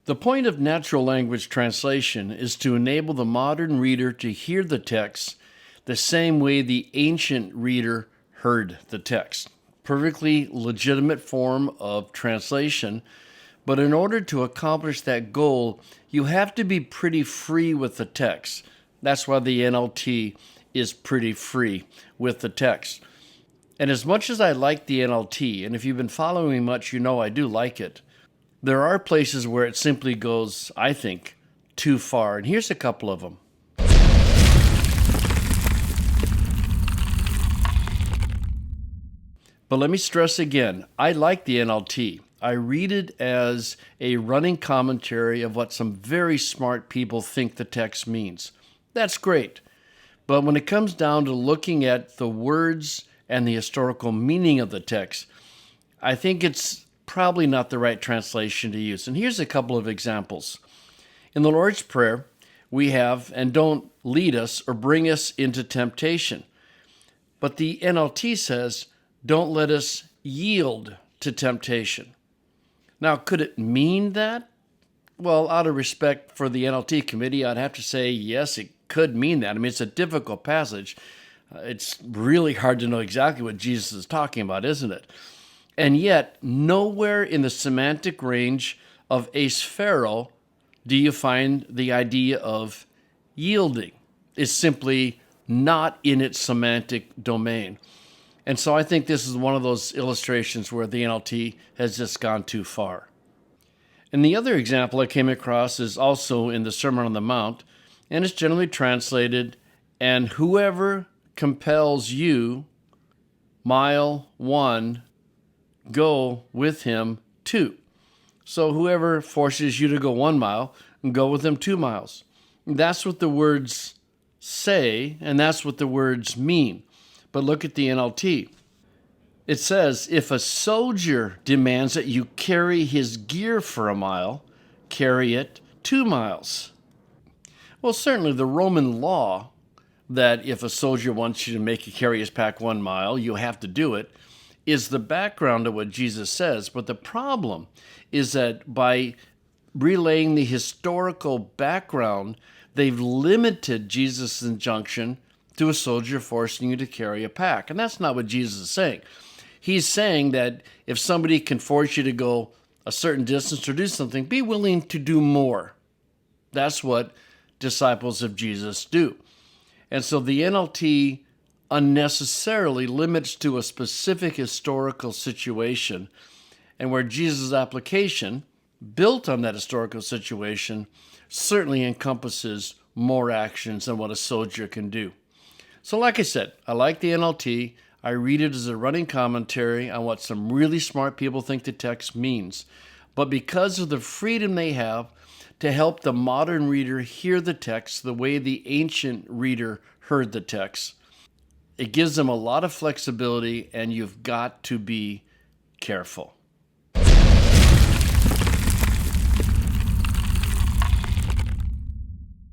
The point of natural language translation is to enable the modern reader to hear the text the same way the ancient reader heard the text. Perfectly legitimate form of translation, but in order to accomplish that goal, you have to be pretty free with the text. That's why the NLT is pretty free with the text. And as much as I like the NLT, and if you've been following me much, you know I do like it, there are places where it simply goes, I think, too far. And here's a couple of them. But let me stress again, I like the NLT. I read it as a running commentary of what some very smart people think the text means. That's great. But when it comes down to looking at the words and the historical meaning of the text, I think it's probably not the right translation to use. And here's a couple of examples. In the Lord's Prayer, we have, and don't lead us or bring us into temptation. But the NLT says, don't let us yield to temptation. Now, could it mean that? Well, out of respect for the NLT committee, I'd have to say, yes, it could mean that. I mean, it's a difficult passage. It's really hard to know exactly what Jesus is talking about, isn't it? And yet, nowhere in the semantic range of asphero do you find the idea of yielding. It's simply not in its semantic domain. And so I think this is one of those illustrations where the NLT has just gone too far. And the other example I came across is also in the Sermon on the Mount, and it's generally translated, and whoever compels you, mile 1, go with him 2. So whoever forces you to go 1 mile, go with them 2 miles. That's what the words say, and that's what the words mean. But look at the NLT. It says, if a soldier demands that you carry his gear for a mile, carry it 2 miles. Well, certainly the Roman law that if a soldier wants you to make you carry his pack 1 mile, you have to do it, is the background of what Jesus says. But the problem is that by relaying the historical background, they've limited Jesus' injunction to a soldier forcing you to carry a pack. And that's not what Jesus is saying. He's saying that if somebody can force you to go a certain distance or do something, be willing to do more. That's what disciples of Jesus do. And so the NLT unnecessarily limits to a specific historical situation, and where Jesus' application, built on that historical situation, certainly encompasses more actions than what a soldier can do. So like I said, I like the NLT. I read it as a running commentary on what some really smart people think the text means. But because of the freedom they have to help the modern reader hear the text the way the ancient reader heard the text, it gives them a lot of flexibility, and you've got to be careful.